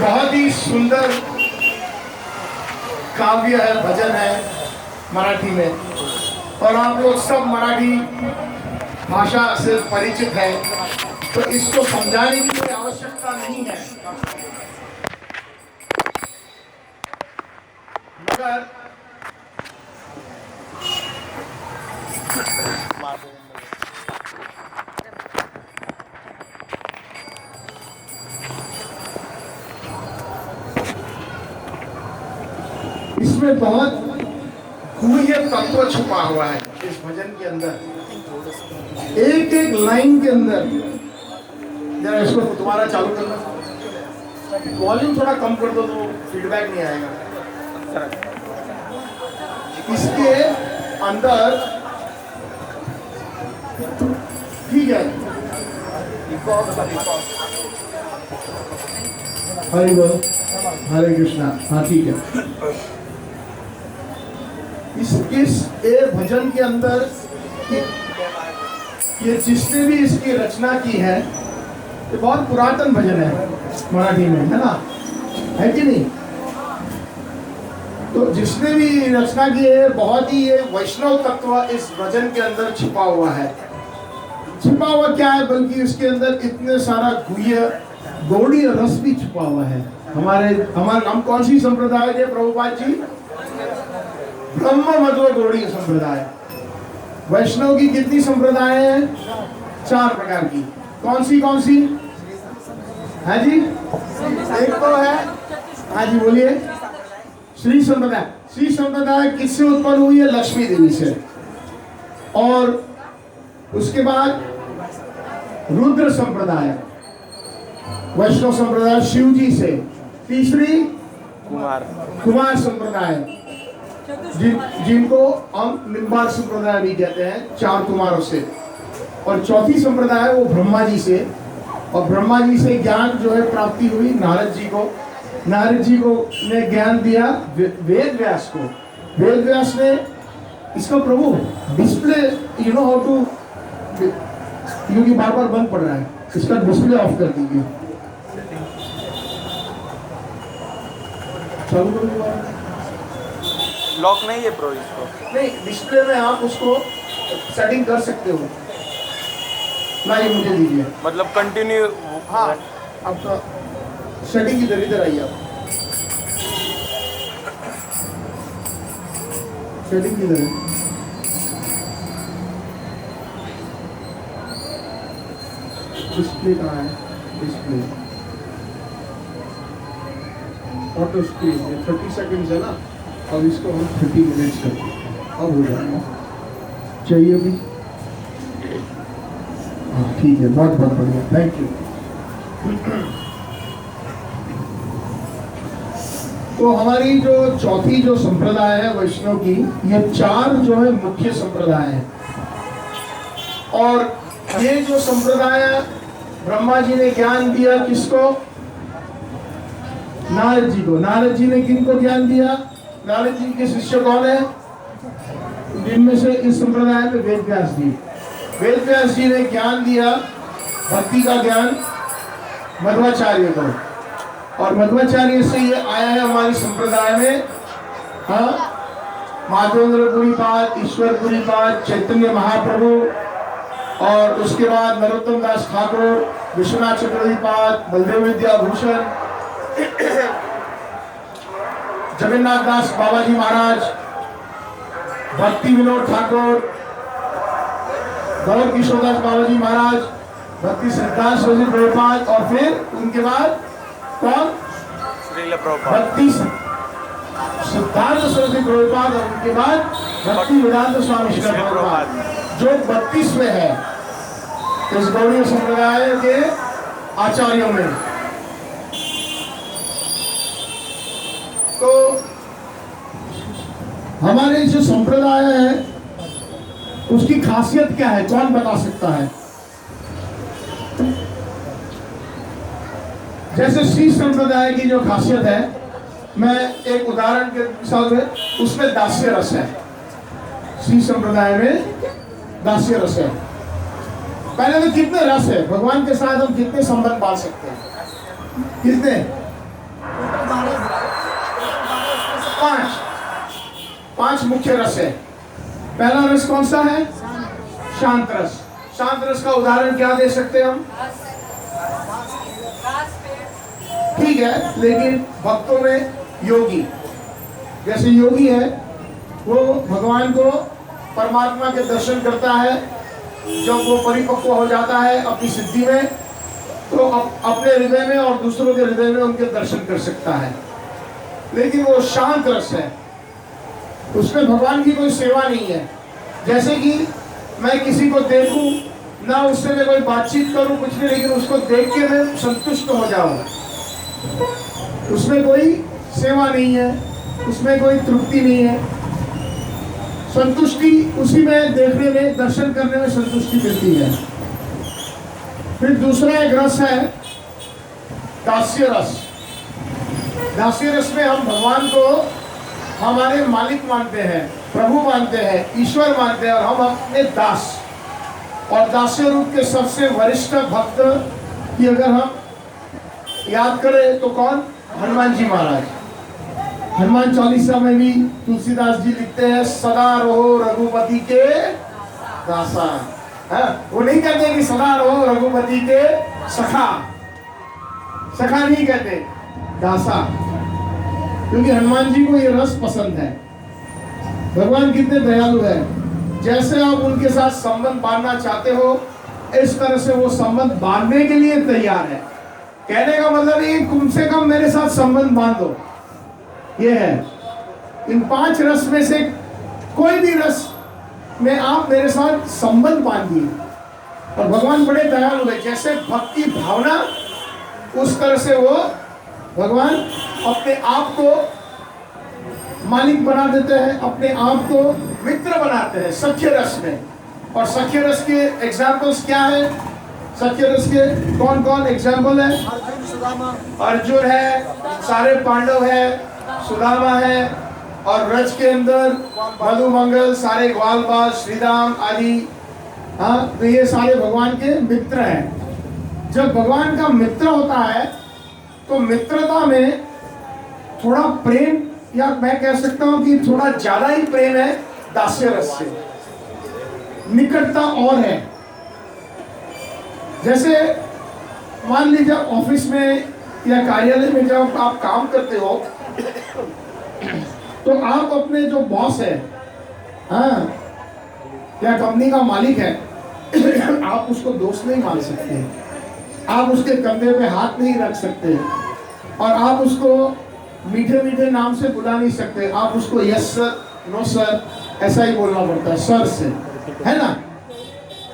बहुत ही सुंदर काव्य है, भजन है मराठी में, और आप लोग सब मराठी भाषा से परिचित है, तो इसको समझाने की कोई आवश्यकता नहीं है। मगर इसमें बहुत गूढ़ तत्व छुपा हुआ है इस भजन के अंदर, एक एक लाइन के अंदर। जरा इसको दोबारा चालू करना, वॉल्यूम थोड़ा कम कर दो तो फीडबैक नहीं आएगा। इसके अंदर ठीक है, हरि बोल, हरे कृष्णा। हाँ ठीक है। इस भजन के अंदर ये जिसने भी इसकी रचना की है, ये बहुत पुरातन भजन है मराठी में, है ना, है कि नहीं? तो जिसने भी रचना की है, बहुत ही ये वैष्णव तत्व इस भजन के अंदर छिपा हुआ है। छिपा हुआ क्या है, बल्कि इसके अंदर इतने सारा गुह्य गौड़ीय रस भी छुपा हुआ है। हम कौन सी संप्रदाय थे प्रभुपाद जी? ब्रह्म मध्व गौड़ीय संप्रदाय। वैष्णव की कितनी संप्रदाय है? 4 प्रकार की। कौन सी है जी? एक तो है, हाँ जी बोलिए, श्री संप्रदाय। श्री संप्रदाय किससे उत्पन्न हुई है? लक्ष्मी देवी से। और उसके बाद रुद्र संप्रदाय, वैष्णव संप्रदाय शिव जी से। तीसरी कुमार संप्रदाय, जिनको हम निम्बार्क संप्रदाय भी कहते हैं, 4 कुमारों से। और चौथी संप्रदाय वो ब्रह्मा जी से, और ब्रह्मा जी से ज्ञान जो है प्राप्ति हुई नारद जी को। नारद जी को ने ज्ञान दिया वेद व्यास को। वेद व्यास ने इसका प्रभु display you know how to, क्योंकि बार बार बंद पड़ रहा है, इसका डिस्प्ले ऑफ कर दीजिए। चालू कर दीजिए। लॉक नहीं है प्रो इसको? नहीं, डिस्प्ले में आप उसको सेटिंग कर सकते हो ना, ये मुझे दीजिए। मतलब कंटिन्यू? हाँ, आपका सेटिंग इधर आइए। आप सेटिंग किधर है? डिस्प्ले कहाँ है? डिस्प्ले ऑटो स्क्रीन, ये 30 सेकंड्स है ना, अब इसको हम 30 मिनट्स करते हैं, अब हो जाएगा। चाहिए भी? हाँ ठीक है, बहुत बहुत बढ़िया, थैंक यू। तो हमारी जो चौथी जो संप्रदाय है वैष्णव की, ये 4 जो है मुख्य संप्रदाय है। और ये जो संप्रदाय है, ब्रह्मा जी ने ज्ञान दिया किसको? नारद जी को। नारद जी ने किनको ज्ञान दिया? नारद जी के शिष्य कौन है? जिनमें से इस संप्रदाय में वेद व्यास जी। वेद व्यास जी ने ज्ञान दिया, भक्ति का ज्ञान, मध्वाचार्य को, और मध्वाचार्य से ये आया है हमारे संप्रदाय में। हाँ, माधवेंद्र पुरीपाद, ईश्वर पुरीपाद, चैतन्य महाप्रभु, और उसके बाद नरोत्तम दास ठाकुर, विश्वनाथ चक्रवर्तीपाद, बलदेव विद्याभूषण, जगन्नाथ दास बाबाजी महाराज, भक्ति विनोद ठाकुर, गौर किशोर दास बाबाजी महाराज, भक्ति सिद्धांत सरस्वती प्रभुपाद, और फिर उनके बाद कौन? श्रील प्रभुपाद। भक्ति सिद्धांत सरस्वती प्रभुपाद, और उनके बाद भक्ति वेदांत स्वामी श्रील प्रभुपाद, जो 32वें है इस गौड़ीय संप्रदाय के आचार्यों में। तो हमारे जो संप्रदाय है उसकी खासियत क्या है, कौन बता सकता है? जैसे श्री संप्रदाय की जो खासियत है, मैं एक उदाहरण के साथ में, उसमें दास्य रस है। श्री संप्रदाय में दास्य रस है। पहले तो कितने रस है भगवान के साथ, हम कितने संबंध पाल सकते हैं? कितने? 5 मुख्य रस है। पहला रस कौन सा है? शांत रस। शांत रस का उदाहरण क्या दे सकते हैं हम? ठीक है, लेकिन भक्तों में योगी, जैसे योगी है वो भगवान को, परमात्मा के दर्शन करता है। जब वो परिपक्व हो जाता है अपनी सिद्धि में, तो अपने हृदय में और दूसरों के हृदय में उनके दर्शन कर सकता है। लेकिन वो शांत रस है, उसमें भगवान की कोई सेवा नहीं है। जैसे कि मैं किसी को देखूं ना, उससे मैं कोई बातचीत करूं, कुछ नहीं, लेकिन उसको देख के मैं संतुष्ट हो जाऊं, उसमें कोई सेवा नहीं है, उसमें कोई तृप्ति नहीं है। संतुष्टि उसी में देखने में, दर्शन करने में संतुष्टि मिलती है। फिर दूसरा एक रस है दास्य रस। दास्य रस में हम भगवान को हमारे मालिक मानते हैं, प्रभु मानते हैं, ईश्वर मानते हैं, और हम अपने दास। और दास्य रूप के सबसे वरिष्ठ भक्त की अगर हम याद करें तो कौन? हनुमान जी महाराज। हनुमान चालीसा में भी तुलसीदास जी लिखते हैं, सदा रहो रघुपति के दासा। वो नहीं कहते कि सदा रहो रघुपति के सखा, सखा नहीं कहते, दासा, क्योंकि हनुमान जी को ये रस पसंद है। भगवान कितने दयालु है, जैसे आप उनके साथ संबंध बांधना चाहते हो, इस तरह से वो संबंध बांधने के लिए तैयार है। कहने का मतलब ये, कम से कम मेरे साथ संबंध बांध दो, ये है। इन 5 रस में से कोई भी रस में आप मेरे साथ संबंध बांधिए। और भगवान बड़े दयालु है, जैसे भक्ति भावना, उस तरह से वो भगवान अपने आप को मालिक बना देते हैं, अपने आप को मित्र बनाते हैं सख्य रस में। और सख्य रस के एग्जाम्पल्स क्या है? सख्य रस के कौन कौन एग्जाम्पल है? अर्जुन, सुदामा, अर्जुन है, सारे पांडव है, सुदामा है, और ब्रज के अंदर मधु मंगल, सारे ग्वाल बाल, श्रीराम आदि। हाँ, तो ये सारे भगवान के मित्र हैं। जब भगवान का मित्र होता है तो मित्रता में थोड़ा प्रेम, या मैं कह सकता हूं कि थोड़ा ज्यादा ही प्रेम है दास्य रस से, निकटता और है। जैसे मान लीजिए ऑफिस में या कार्यालय में जब आप काम करते हो, तो आप अपने जो बॉस है, हाँ, या कंपनी का मालिक है, आप उसको दोस्त नहीं मान सकते, आप उसके कंधे पे हाथ नहीं रख सकते, और आप उसको मीठे मीठे नाम से बुला नहीं सकते। आप उसको यस सर, नो सर, ऐसा ही बोलना पड़ता है, सर से, है ना।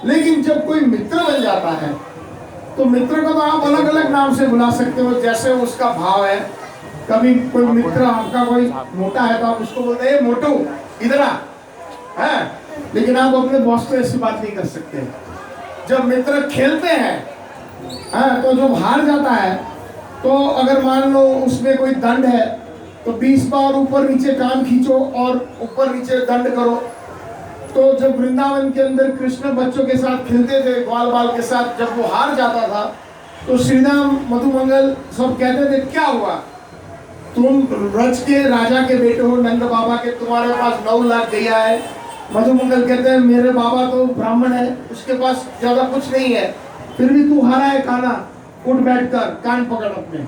लेकिन जब कोई मित्र बन जाता है तो मित्र को तो आप अलग अलग नाम से बुला सकते हो, जैसे उसका भाव है। कभी कोई मित्र आपका कोई मोटा है तो आप उसको बोलते हैं मोटू इधर आ, है। लेकिन आप अपने बॉस को ऐसी बात नहीं कर सकते। जब मित्र खेलते हैं, तो जो हार जाता है, तो अगर मान लो उसमें कोई दंड है तो 20 बार ऊपर नीचे कान खींचो और ऊपर नीचे दंड करो। तो जब वृंदावन के अंदर कृष्ण बच्चों के साथ खेलते थे, ग्वाल बाल के साथ, जब वो हार जाता था तो श्रीराम, मधुमंगल सब कहते थे क्या हुआ, तुम ब्रज के राजा के बेटे हो, नंद बाबा के, तुम्हारे पास 9 लाख गैया है। मधुमंगल कहते हैं मेरे बाबा तो ब्राह्मण है, उसके पास ज्यादा कुछ नहीं है, फिर भी तू हारा है काना, उठ बैठकर कान पकड़ अपने।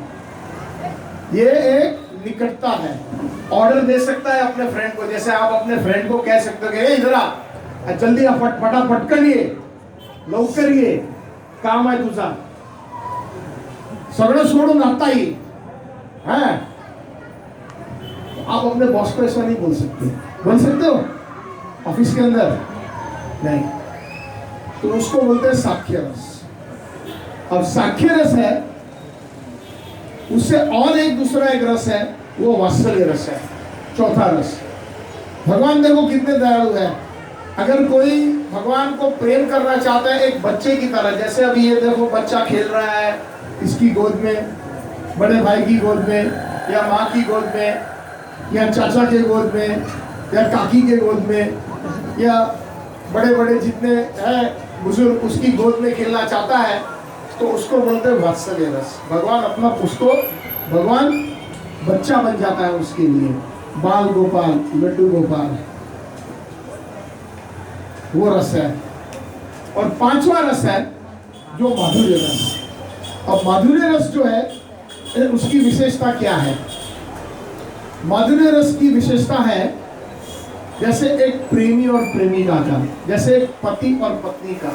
ये एक निकटता है। ऑर्डर दे सकता है अपने फ्रेंड को, जैसे आप अपने फ्रेंड को कह सकते हो कि इधर आ, जल्दी आ, फटाफट करिए, लवकर ये काम आहे तुझा, सगळं सोडून आता ही है। आप अपने बॉस को ऐसा नहीं बोल सकते हो ऑफिस के अंदर, नहीं। तो उसको बोलते हैं साख्य रस। अब साख्य रस है, उससे और एक दूसरा एक रस है, वो वात्सल्य रस है, चौथा रस। भगवान देखो कितने दयालु है। अगर कोई भगवान को प्रेम करना चाहता है एक बच्चे की तरह, जैसे अभी ये देखो बच्चा खेल रहा है, इसकी गोद में, बड़े भाई की गोद में, या माँ की गोद में, या चाचा के गोद में, या काकी के गोद में, या बड़े बड़े जितने हैं बुजुर्ग, उसकी गोद में खेलना चाहता है, तो उसको बोलते हैं वात्सल्य रस। भगवान अपना, उसको भगवान बच्चा बन जाता है उसके लिए। बाल गोपाल, लड्डू गोपाल, वो रस है। और पांचवा रस है जो माधुर्य रस। अब माधुर्य रस जो है उसकी विशेषता क्या है? माधुर्य रस की विशेषता है जैसे एक प्रेमी और प्रेमिका का, जैसे एक पति और पत्नी का,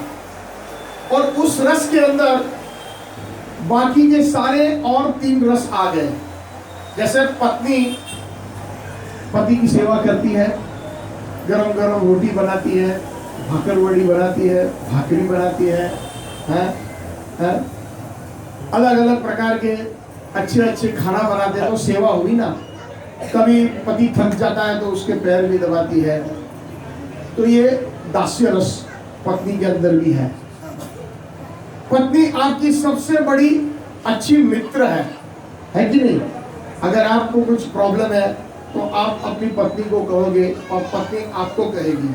और उस रस के अंदर बाकी के सारे और 3 रस आ गए। जैसे पत्नी पति की सेवा करती है, गरम गरम रोटी बनाती है, भाकरवड़ी बनाती है, भाकरी बनाती है, अलग अलग प्रकार के अच्छे अच्छे खाना बनाते हैं, तो सेवा हुई ना। कभी पति थक जाता है तो उसके पैर भी दबाती है। तो ये दास्य रस पत्नी के अंदर भी है। पत्नी आपकी सबसे बड़ी अच्छी मित्र है कि नहीं? अगर आपको कुछ प्रॉब्लम है तो आप अपनी पत्नी को कहोगे और पत्नी आपको कहेगी,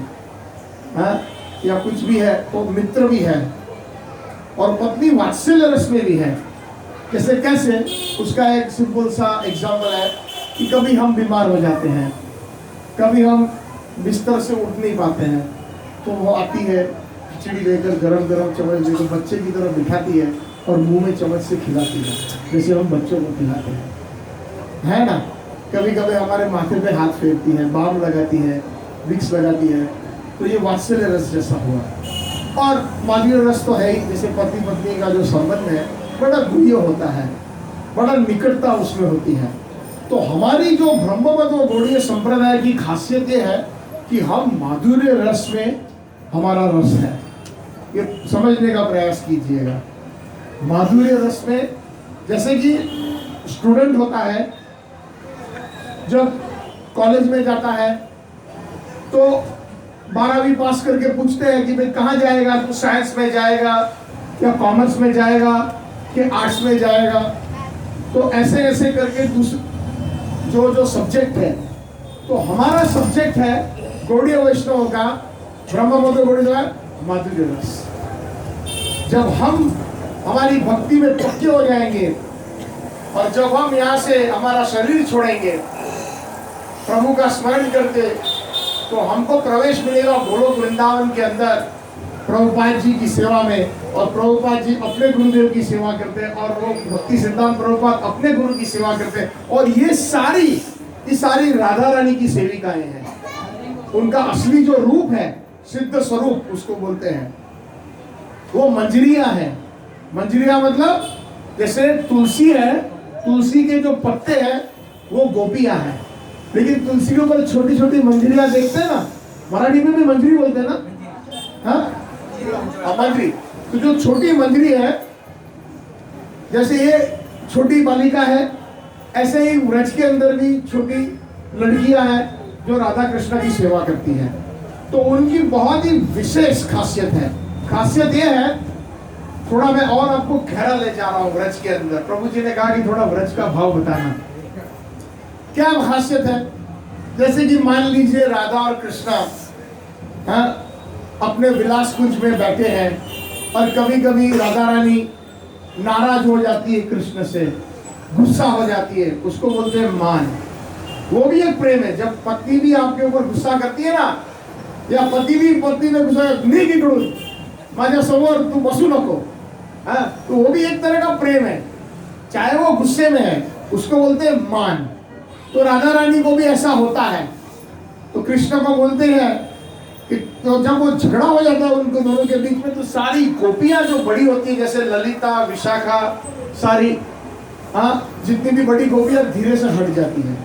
या कुछ भी है तो मित्र भी है। और पत्नी वात्सल्य रस में भी है। जैसे कैसे? उसका एक सिंपल सा एग्जाम्पल है कि कभी हम बीमार हो जाते हैं, कभी हम बिस्तर से उठ नहीं पाते हैं, तो वो आती है खिचड़ी लेकर, गरम गरम चम्मच लेकर बच्चे की तरह बिठाती है और मुंह में चम्मच से खिलाती है, जैसे हम बच्चों को खिलाते हैं, है ना? कभी कभी हमारे माथे पे हाथ फेरती है, बाम लगाती है, विक्स लगाती है। तो ये वात्सल्य रस जैसा हुआ। और माधुर्य रस तो है ही, जैसे पति पत्नी का जो संबंध है बड़ा गुह्य होता है, बड़ा निकटता उसमें होती है। तो हमारी जो ब्रह्ममत और गौड़ीय संप्रदाय की खासियत ये है कि हम माधुर्य रस में हमारा रस है, ये समझने का प्रयास कीजिएगा। माधुर्य रस में जैसे कि स्टूडेंट होता है, जब कॉलेज में जाता है तो 12वीं पास करके पूछते हैं कि भाई कहाँ जाएगा, तो साइंस में जाएगा या कॉमर्स में जाएगा कि आर्ट्स में जाएगा। तो ऐसे ऐसे करके जो सब्जेक्ट है, तो हमारा सब्जेक्ट है गौड़ीय वैष्णव का ब्रह्ममत गौड़ीय माधुर्य रस। जब हम हमारी भक्ति में पक्के हो जाएंगे और जब हम यहाँ से हमारा शरीर छोड़ेंगे प्रभु का स्मरण करते, तो हमको प्रवेश मिलेगा गोलोक वृंदावन के अंदर प्रभुपाद जी की सेवा में। और प्रभुपाद जी अपने गुरुदेव की सेवा करते हैं और वो भक्ति सिद्धांत प्रभुपाद अपने गुरु की सेवा करते हैं। और ये सारी राधा रानी की सेविकाएं हैं। उनका असली जो रूप है, सिद्ध स्वरूप उसको बोलते हैं, वो मंजरियां हैं। मंजरियां मतलब जैसे तुलसी है, तुलसी के जो पत्ते हैं वो गोपियां हैं, लेकिन तुलसी के ऊपर छोटी छोटी मंजरियां देखते हैं ना, मराठी में भी मंजरी बोलते हैं ना, मंजरी। तो जो छोटी मंजरी है, जैसे ये छोटी बालिका है, ऐसे ही व्रज के अंदर भी छोटी लड़कियां हैं जो राधा कृष्ण की सेवा करती हैं। तो उनकी बहुत ही विशेष खासियत है। खासियत ये है, थोड़ा मैं और आपको गहरा ले जा रहा हूँ व्रज के अंदर। प्रभु जी ने कहा कि थोड़ा व्रज का भाव बताना, क्या खासियत है। जैसे कि मान लीजिए राधा और कृष्णा अपने विलास कुंज में बैठे हैं और कभी कभी राधा रानी नाराज हो जाती है कृष्ण से, गुस्सा हो जाती है, उसको बोलते हैं मान। वो भी एक प्रेम है। जब पत्नी भी आपके ऊपर गुस्सा करती है ना, या पति भी पत्नी में गुस्सा, नहीं गिकडून माझ्या समोर तू बसू नको, तो वो भी एक तरह का प्रेम है, चाहे वो गुस्से में है, उसको बोलते हैं मान। तो राधा रानी को भी ऐसा होता है। तो कृष्ण को बोलते हैं कि तो जब वो झगड़ा हो जाता है उनको दोनों के बीच में, तो सारी गोपियां जो बड़ी होती है, जैसे ललिता, विशाखा, सारी जितनी भी बड़ी गोपियां धीरे से हट जाती हैं।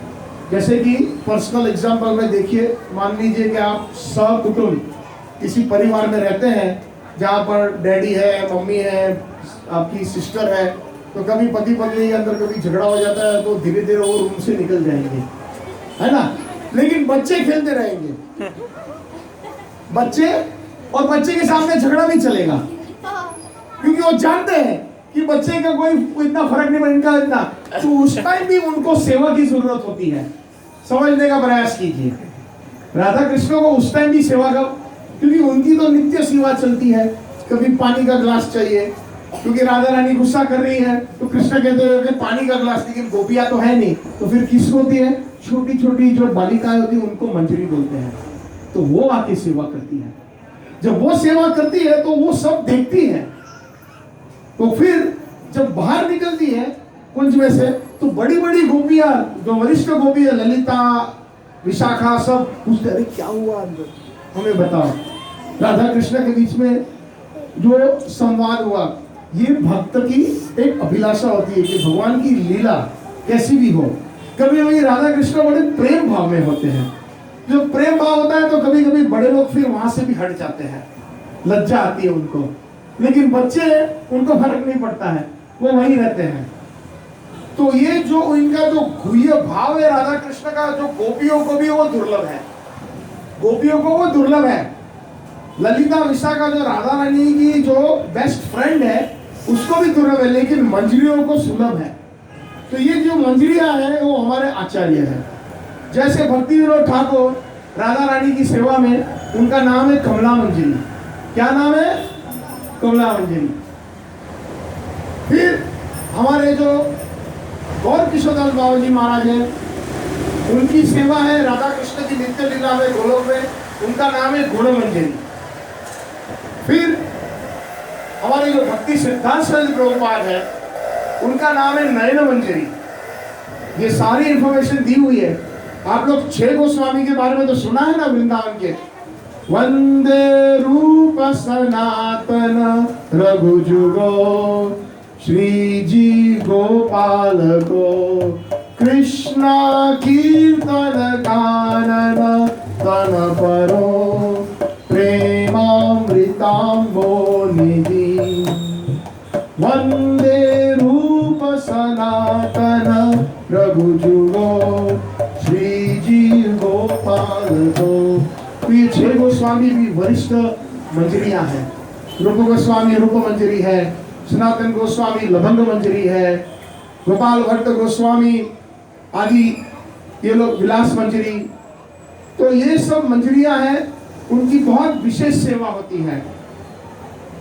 जैसे कि पर्सनल एग्जांपल में देखिए, मान लीजिए कि आप सकुटुंब किसी परिवार में रहते हैं जहाँ पर डैडी है, मम्मी है, आपकी सिस्टर है, तो कभी पति पत्नी के अंदर कभी झगड़ा हो जाता है तो धीरे धीरे वो रूम से निकल जाएंगे, है ना, लेकिन बच्चे खेलते रहेंगे। बच्चे के सामने झगड़ा भी चलेगा, क्योंकि वो जानते हैं कि बच्चे का कोई इतना फर्क नहीं पड़ेगा इतना। तो उस टाइम भी उनको सेवा की जरूरत होती है। समझने का प्रयास कीजिए, राधा कृष्ण को उस टाइम भी सेवा का, क्योंकि उनकी तो नित्य सेवा चलती है। कभी पानी का ग्लास चाहिए, क्योंकि राधा रानी गुस्सा कर रही है, तो कृष्ण कहते हैं कि पानी का ग्लास, लेकिन गोपियां तो है नहीं, तो फिर किस होती है, छोटी छोटी जो बालिकाएं होती है उनको मंजरी बोलते हैं। तो वो आके सेवा करती है। जब वो सेवा करती है तो वो सब देखती है। तो फिर जब बाहर निकलती है कुंज में से, तो बड़ी बड़ी गोपियां, जो वरिष्ठ गोपी है, ललिता, विशाखा, सब पूछते, अरे क्या हुआ अंदर, हमें बताओ। राधा कृष्ण के बीच में जो संवाद हुआ, ये भक्त की एक अभिलाषा होती है कि भगवान की लीला कैसी भी हो। कभी कभी राधा कृष्ण बड़े प्रेम भाव में होते हैं। जो प्रेम भाव होता है तो कभी कभी बड़े लोग फिर वहां से भी हट जाते हैं, लज्जा आती है उनको। लेकिन बच्चे, उनको फर्क नहीं पड़ता है, वो वहीं रहते हैं। तो ये जो इनका जो गुह्य भाव है राधा कृष्ण का, जो गोपियों को भी वो दुर्लभ है, गोपियों को वो दुर्लभ है। ललिता विशाखा जो राधा रानी की जो बेस्ट फ्रेंड है, उसको भी दुर्लभ है, लेकिन मंजरियों को सुलभ है। तो ये जो मंजरियां हैं वो हमारे आचार्य हैं। जैसे भक्ति विनोद ठाकुर राधा रानी की सेवा में, उनका नाम है कमला मंजरी। क्या नाम है? कमला मंजरी। फिर हमारे जो गौर किशोरदास बाबा जी महाराज हैं, उनकी सेवा है राधा कृष्ण की नित्य लीला में गोलोक में, उनका नाम है गुण मंजरी। फिर हमारे जो भक्ति सिद्धांत सरस्वती प्रभुपाद है, उनका नाम है नयन मंजरी। ये सारी इंफॉर्मेशन दी हुई है। आप लोग 6 गोस्वामी के बारे में तो सुना है ना वृंदावन के। वंदे रूप सनातन रघुजुगो श्री जी गोपाल को, कृष्णा कीर्तन कानन तन परो, प्रेमामृतांबो निधि। वंदे रूप सनातन रघुजुगो श्री जी गोपाल को। तो ये 6 गोस्वामी भी वरिष्ठ मंजरियां हैं। रूप गोस्वामी रूप मंजरी है, सनातन गोस्वामी लभंग मंजरी है, गोपाल भट्ट गोस्वामी आदि ये लोग विलास मंजरी। तो ये सब मंजरियां हैं, उनकी बहुत विशेष सेवा होती है।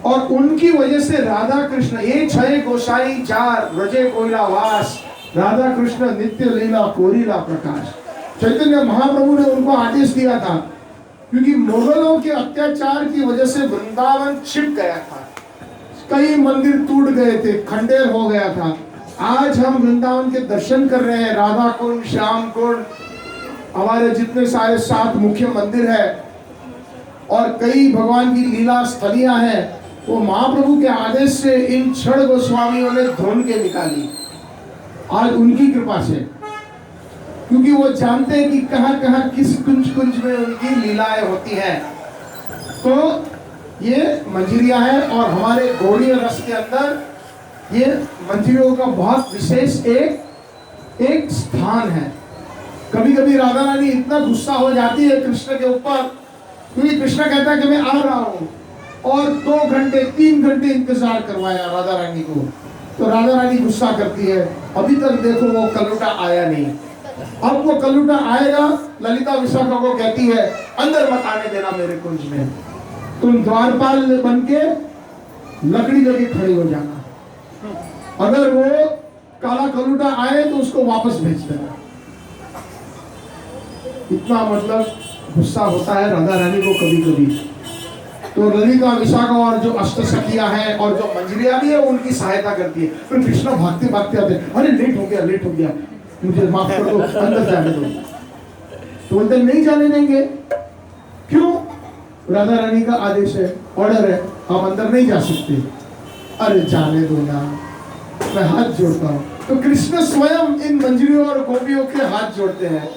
और उनकी वजह से राधा कृष्ण, ये 6 गोसाई 4 रजे कोयला वास, राधा कृष्ण नित्य लीला कोरीला प्रकाश। चैतन्य महाप्रभु ने उनको आदेश दिया था, क्योंकि मुगलों के अत्याचार की वजह से वृंदावन छिप गया था, कई मंदिर टूट गए थे, खंडेर हो गया था। आज हम वृंदावन के दर्शन कर रहे हैं, राधा कुंड, श्याम कुंड, हमारे जितने सारे 7 मुख्य मंदिर है और कई भगवान की लीला स्थलियां हैं, वो महाप्रभु के आदेश से इन 6 गोस्वामियों ने ढूंढ के निकाली। आज उनकी कृपा से, क्योंकि वो जानते हैं कि कहां कहां किस कुंज कुंज में उनकी लीलाएं होती हैं। तो ये मंजरियां हैं, और हमारे गौड़ीय रस के अंदर ये मंजरियों का बहुत विशेष एक स्थान है। कभी कभी राधा रानी इतना गुस्सा हो जाती है कृष्ण के ऊपर, क्योंकि कृष्ण कहता है कि मैं आ रहा हूँ, और 2 घंटे 3 घंटे इंतजार करवाया राधा रानी को। तो राधा रानी गुस्सा करती है, अभी तक देखो वो कलुटा आया नहीं, अब वो कलुटा आएगा। ललिता विशाखा को कहती है, अंदर मत आने देना मेरे कुंज में, तुम द्वारपाल बन के लकड़ी लेके खड़े हो जाना, अगर वो काला कलुटा आए तो उसको वापस भेज देना। इतना मतलब गुस्सा होता है राधा रानी को कभी कभी। तो ललिता विशाखा और जो अष्ट सखियां हैं और जो मंजरियां भी है, उनकी सहायता करती है। फिर कृष्ण भागते भागते आते, अरे लेट हो गया, मुझे माफ कर दो, अंदर जाने दो। तो बोलते नहीं जाने देंगे। क्यों? राधा रानी का आदेश है, ऑर्डर है, आप अंदर नहीं जा सकते। अरे जाने दो ना, मैं हाथ जोड़ता हूँ। तो कृष्ण स्वयं इन मंजरियों और गोपियों के हाथ जोड़ते हैं।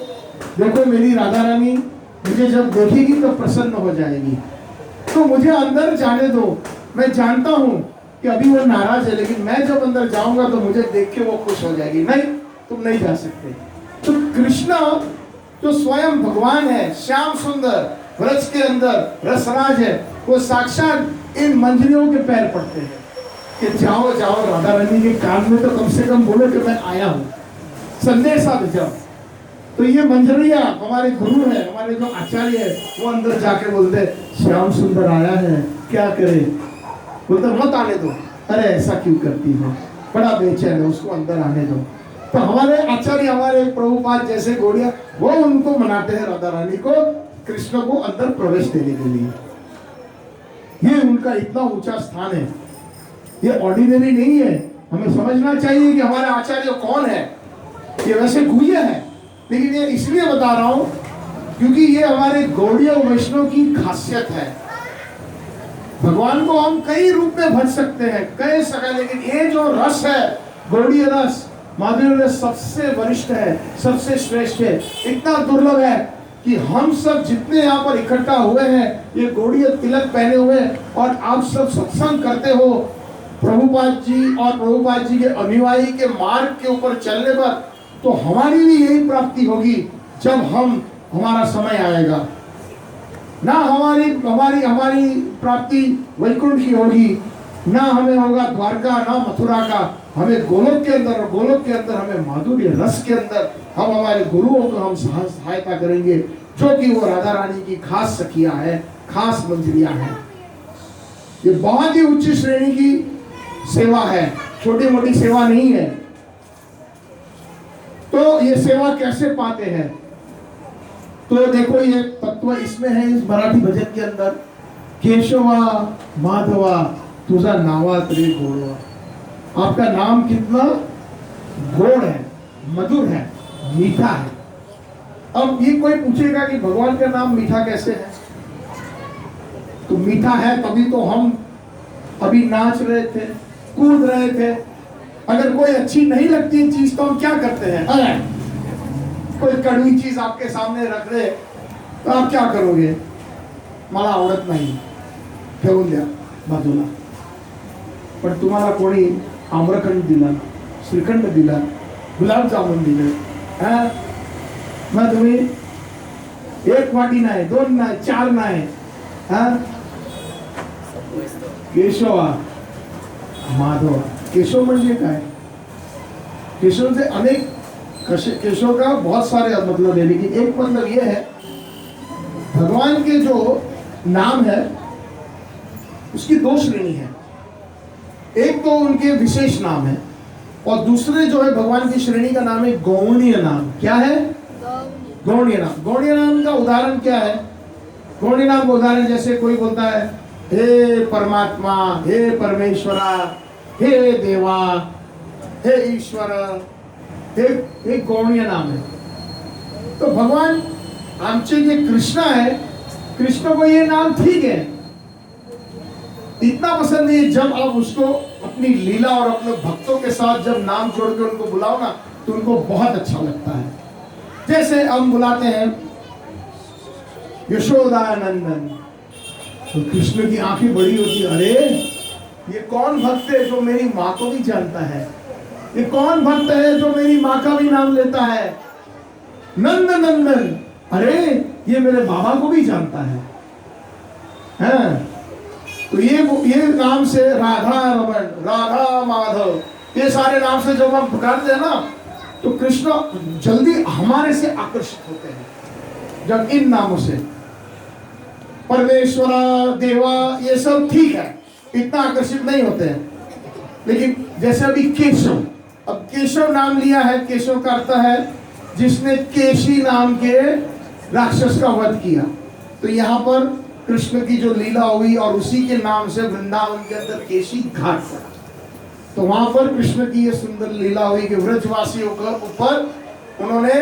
देखो मेरी राधा रानी मुझे जब देखेगी तो प्रसन्न हो जाएगी, तो मुझे अंदर जाने दो। मैं जानता हूँ कि अभी वो नाराज है, लेकिन मैं जब अंदर जाऊंगा तो मुझे देख के वो खुश हो जाएगी। नहीं, तुम नहीं जा सकते। तो कृष्ण जो स्वयं भगवान है, श्याम सुंदर, व्रज के अंदर रसराज है, वो साक्षात इन मंजरियों के पैर पड़ते हैं कि जाओ जाओ, राधा रानी के कान में तो कम से कम बोलो कि मैं आया हूँ, संदेशा भेजाओ। तो ये मंजरिया हमारे गुरु है, हमारे जो आचार्य है, वो अंदर जाके बोलते श्याम सुंदर आया है, क्या करे? बोलते मत आने दो। अरे ऐसा क्यों करती हो, बड़ा बेचैन है, उसको अंदर आने दो। तो हमारे आचार्य, हमारे प्रभुपाद जैसे घोड़िया, वो उनको मनाते हैं राधा रानी को, कृष्ण को अंदर प्रवेश देने के लिए। ये उनका इतना ऊंचा स्थान है, ये ऑर्डिनरी नहीं है। हमें समझना चाहिए कि हमारे आचार्य कौन है। ये वैसे गुह्य है, लेकिन ये इसलिए बता रहा हूं क्योंकि ये हमारे गौड़ीय वैष्णव की खासियत है। भगवान को हम कई रूप में भज सकते हैं, कई सका, लेकिन ये जो रस है गौड़ीय रस, माधुर्य रस, सबसे वरिष्ठ है, सबसे श्रेष्ठ है। इतना दुर्लभ है कि हम सब जितने यहाँ पर इकट्ठा हुए हैं, ये गौड़ीय तिलक पहने हुए, और आप सब सत्संग करते हो प्रभुपाद जी और प्रभुपाद जी के अनुयायी के मार्ग के ऊपर चलने पर, तो हमारी भी यही प्राप्ति होगी जब हमारा समय आएगा। ना हमारी हमारी हमारी प्राप्ति वैकुंठ की होगी, ना हमें होगा द्वारका, ना मथुरा का, हमें गोलोक के अंदर, और गोलोक के अंदर हमें माधुर्य रस के अंदर हम हमारे गुरुओं को हम सहायता करेंगे, जो कि वो राधा रानी की खास सखियां है, खास मंजरियां हैं। ये बहुत ही उच्च श्रेणी की सेवा है, छोटी मोटी सेवा नहीं है। तो ये सेवा कैसे पाते हैं? तो देखो ये तत्व इसमें है, इस मराठी भजन के अंदर, केशवा माधवा तुझा नावात रे गोड़वा। आपका नाम कितना गोड़ है, मधुर है, मीठा है। अब ये कोई पूछेगा कि भगवान का नाम मीठा कैसे है? तो मीठा है तभी तो हम अभी नाच रहे थे, कूद रहे थे। अगर कोई अच्छी नहीं लगती चीज तो हम क्या करते हैं? अरे कोई कड़वी चीज आपके सामने रख रहे तो आप क्या करोगे? मला आवडत नाही, ठेवून द्या बाजूला. पण तुम्हाला कोणी आम्रखंड दिला, श्रीखंड दिला, गुलाबजामुन दिले, मग तुम्ही एक वाटी नाही, दोन नाही, चार नाही, केशवा माधव. केशव म्हणजे काय? केशव से अनेक, केशव का बहुत सारे मतलब है, लेकिन एक मतलब ये है, भगवान के जो नाम है उसकी दो श्रेणी है. एक तो उनके विशेष नाम है, और दूसरे जो है भगवान की श्रेणी का नाम है गौणीय नाम. क्या है? गौणीय नाम. गौणीय नाम का उदाहरण क्या है? गौणीय नाम का उदाहरण जैसे कोई बोलता है हे परमात्मा, हे परमेश्वरा, हे देवा, हे ईश्वर, हे गौणीय नाम है. तो भगवान आमचे जे कृष्ण है, कृष्ण को ये नाम ठीक है, इतना पसंद है, जब आप उसको अपनी लीला और अपने भक्तों के साथ जब नाम जोड़ के उनको बुलाओ ना, तो उनको बहुत अच्छा लगता है. जैसे हम बुलाते हैं यशोदानंदन, तो कृष्ण की आंखें बड़ी होती, अरे ये कौन भक्त है जो मेरी माँ को भी जानता है, ये कौन भक्त है जो मेरी माँ का भी नाम लेता है, नंद नंदन, अरे ये मेरे बाबा को भी जानता है. तो ये नाम से राधा रमन, राधा माधव, ये सारे नाम से जब हम पुकारते हैं ना, तो कृष्ण जल्दी हमारे से आकर्षित होते हैं. जब इन नामों से परमेश्वरा, देवा, ये सब ठीक है, इतना आकर्षित नहीं होते हैं. लेकिन जैसे अभी केशव, अब केशव नाम लिया है, केशव का अर्थ है जिसने केशी नाम के राक्षस का वध किया. तो यहाँ पर कृष्ण की जो लीला हुई, और उसी के नाम से वृंदावन के अंदर केशी घाट पड़ा, तो वहां पर कृष्ण की ये सुंदर लीला हुई कि व्रजवासियों के ऊपर उन्होंने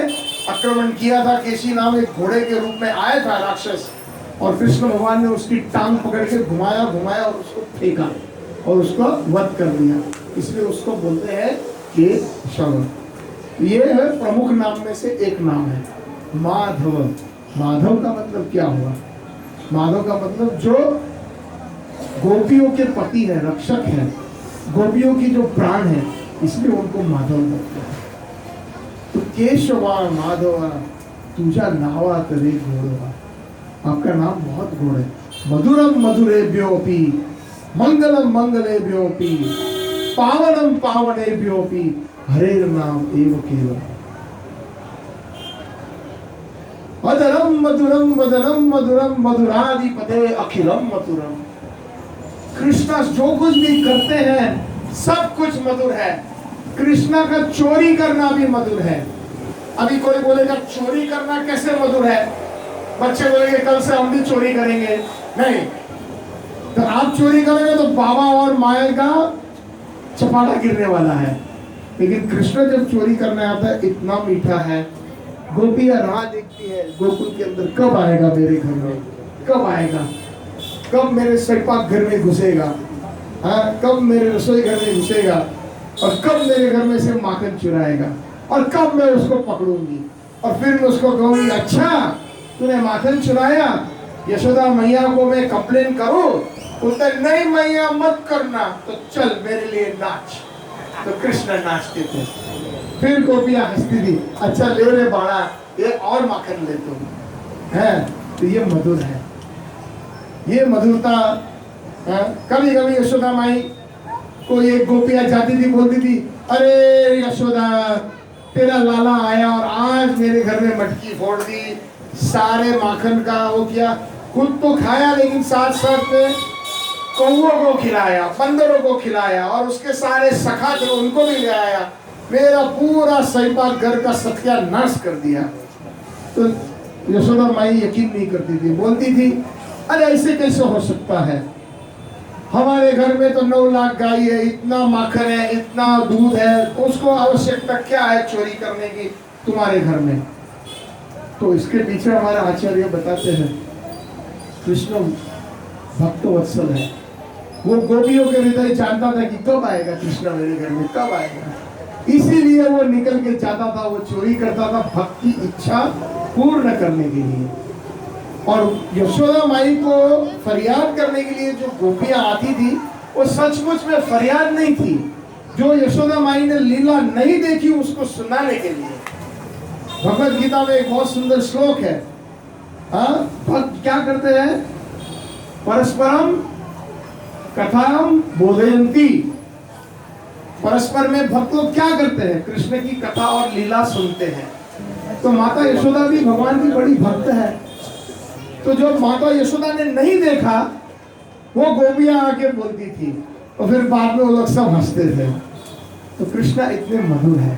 आक्रमण किया था. केशी नाम एक घोड़े के रूप में आया था राक्षस, और कृष्ण भगवान ने उसकी टांग पकड़ के घुमाया घुमाया और उसको फेंका और उसको वध कर दिया. इसलिए उसको बोलते हैं केशव. ये है प्रमुख नाम में से एक नाम है माधव. माधव का मतलब क्या हुआ? माधव का मतलब जो गोपियों के पति है, रक्षक है, गोपियों की जो प्राण है, इसलिए उनको माधव बोलते हैं. तो केशवा माधवा तुझा नावा करे घोड़वा. आपका नाम बहुत घोड़ है. मधुरम मधुरेभ्योपि, मंगलम मंगलेभ्योपि, पावनम पावनेभ्योपि, हरेर नाम एव केवल. अदरम मधुरम वदनम मधुरम मधुराधिपते अखिलम मधुरम. कृष्ण जो कुछ भी करते हैं सब कुछ मधुर है. कृष्णा का चोरी करना भी मधुर है। अभी कोई बोलेगा चोरी करना कैसे मधुर है, बच्चे बोलेंगे कल से हम भी चोरी करेंगे। नहीं, तो आप चोरी करेंगे तो बाबा और माया का चपाटा गिरने वाला है। लेकिन कृष्ण जब चोरी करने आता है इतना मीठा है। गोपियां राह देखती है गोकुल के अंदर, कब आएगा मेरे घर में, कब आएगा, कब मेरे स्वयंपाक घर में घुसेगा, हाँ, कब मेरे रसोई घर में घुसेगा, और कब मेरे घर में से माखन चुराएगा, और कब मैं उसको पकड़ूंगी और फिर मैं उसको कहूंगी अच्छा तूने माखन चुराया, यशोदा मैया को मैं कंप्लेन करूं? बोलते नहीं मैया मत करना, तो चल मेरे लिए नाच। तो कृष्ण नाचते थे, फिर गोपियां हंसती थी, अच्छा ले रे बाड़ा ये और माखन ले तो है। तो ये मधुर है, ये मधुरता। कभी कभी यशोदा माई को ये गोपियां जाती थी, बोलती थी अरे यशोदा तेरा लाला आया और आज मेरे घर में मटकी फोड़ दी, सारे माखन का वो किया, खुद तो खाया लेकिन साथ साथ में कौओं को खिलाया, बंदरों को खिलाया, और उसके सारे सखा थे उनको भी ले आया, मेरा पूरा स्वयंपाक घर का सत्यानाश कर दिया। तो यशोदा माई यकीन नहीं करती थी, बोलती थी अरे ऐसे कैसे हो सकता है, हमारे घर में तो 9 लाख गाय है, इतना माखन है, इतना दूध है, उसको आवश्यकता क्या है चोरी करने की तुम्हारे घर में। तो इसके पीछे हमारे आचार्य बताते हैं कृष्ण भक्त वत्सल है। वो गोपियों के हृदय जानता था कि कब आएगा कृष्ण मेरे घर में, कब आएगा, इसीलिए वो निकल के जाता था, वो चोरी करता था भक्त की इच्छा पूर्ण करने के लिए। और यशोदा माई को फरियाद करने के लिए जो गोपियां आती थी वो सचमुच में फरियाद नहीं थी, जो यशोदा माई ने लीला नहीं देखी उसको सुनाने के लिए। भगवत गीता में एक बहुत सुंदर श्लोक है, भक्त क्या करते हैं, परस्परम कथाम बोधयंती, परस्पर में भक्त लोग क्या करते हैं, कृष्ण की कथा और लीला सुनते हैं। तो माता यशोदा भी भगवान की बड़ी भक्त है, तो जो माता यशोदा ने नहीं देखा वो गोपियां आके बोलती थी, और फिर बाद में वो लोग सब हंसते थे। तो कृष्ण इतने मधुर है।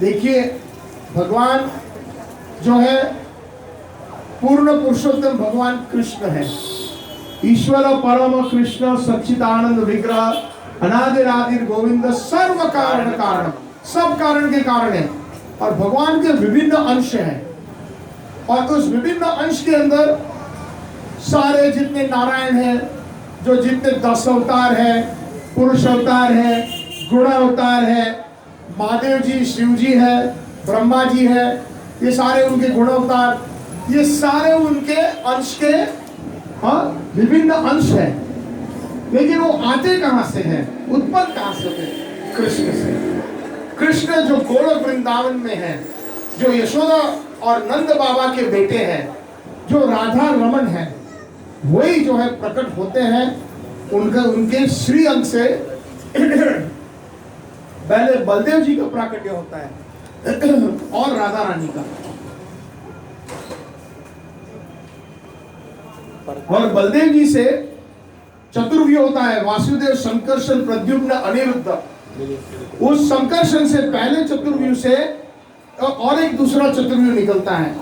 देखिए भगवान जो है पूर्ण पुरुषोत्तम भगवान कृष्ण है, ईश्वर परम कृष्ण सच्चिदानंद विग्रह अनादिरादिर गोविंद सर्व कारण कारण, सब कारण के कारण है। और भगवान के विभिन्न अंश हैं, और उस विभिन्न अंश के अंदर सारे जितने नारायण हैं, जो जितने 10 अवतार हैं, पुरुष अवतार है, गुण अवतार है, महादेव जी, शिव जी है, ब्रह्मा जी है, ये सारे उनके गुण अवतार, ये सारे उनके अंश के विभिन्न अंश हैं। लेकिन वो आते कहां से हैं, उत्पन्न कहां से होते, कृष्ण से। कृष्ण जो गोलोक वृंदावन में है, जो यशोदा और नंद बाबा के बेटे हैं, जो राधा रमन है, वही जो है प्रकट होते हैं उनके श्री अंग से। पहले बलदेव जी का प्राकट्य होता है और राधा रानी का, और बलदेव जी से चतुर्व्यूह होता है, वासुदेव, संकर्षण, प्रद्युम्न, अनिरुद्ध। उस संकर्षण से पहले चतुर्व्यूह से और एक दूसरा चतुर्व्यूह निकलता है,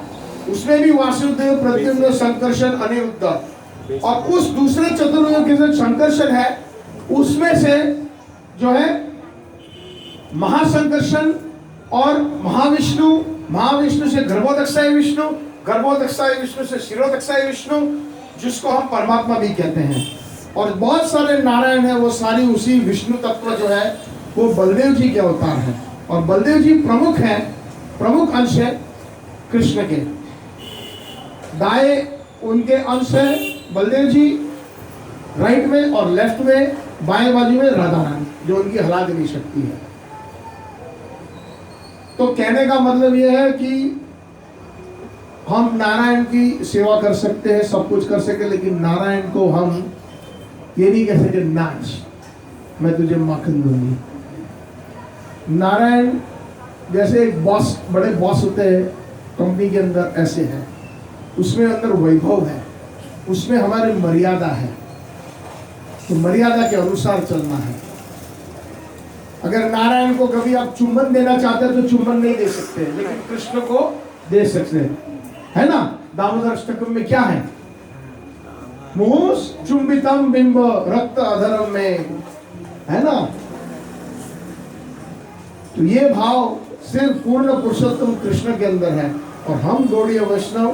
उसमें भी वासुदेव, प्रद्युम्न, संकर्षण, अनिरुद्ध। और उस दूसरे चतुर्व्यूह के जो संकर्षण है उसमें से जो है महासंकर्षण और महाविष्णु, महाविष्णु से गर्भोदक्षाय विष्णु, गर्भोदक्षाय विष्णु से शिरोदक्षाय विष्णु, जिसको हम परमात्मा भी कहते हैं। और बहुत सारे नारायण है, वो सारी उसी विष्णु तत्व जो है वो बलदेव जी के अवतार हैं। और बलदेव जी प्रमुख हैं, प्रमुख अंश है कृष्ण के। दाएं उनके अंश है बलदेव जी, राइट में, और लेफ्ट में बाएं बाजू में राधा रानी, जो उनकी हला देनी शक्ति है। तो कहने का मतलब यह है कि हम नारायण की सेवा कर सकते हैं, सब कुछ कर सकते, लेकिन नारायण को हम ये नहीं कह सकते नाच मैं तुझे माखन दूंगी। नारायण जैसे एक बॉस, बड़े बॉस होते हैं कंपनी के अंदर, ऐसे है, उसमें अंदर वैभव है, उसमें हमारी मर्यादा है, तो मर्यादा के अनुसार चलना है। अगर नारायण को कभी आप चुंबन देना चाहते हैं तो चुंबन नहीं दे सकते, लेकिन कृष्ण को दे सकते हैं, है ना। दामोदर अष्टकम में क्या है? मुहुस चुंबितम बिंब रक्त अधरम में, है ना। तो ये भाव सिर्फ पूर्ण पुरुषोत्तम कृष्ण के अंदर है, और हम गौड़ीय वैष्णव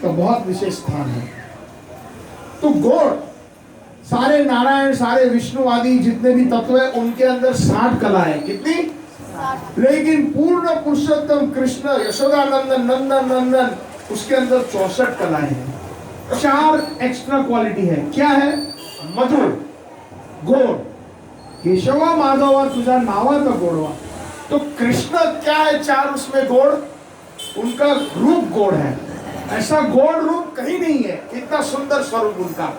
का बहुत विशेष स्थान है। तो गौड़, सारे नारायण, सारे विष्णु आदि जितने भी तत्व है उनके अंदर 60 कलाएं, कितनी? लेकिन पूर्ण पुरुषोत्तम कृष्ण यशोदानंदन नंदन नंदन, उसके अंदर 64 कलाएं हैं। 4 एक्स्ट्रा क्वालिटी है। क्या है? मधुर, गोड, केशवा माधवा तुझा नावाचा गोडवा। तो कृष्ण क्या है? 4 उसमें गोड, उनका रूप गोड है। ऐसा गोड रूप कहीं नहीं है, इतना सुंदर स्वरूप उनका।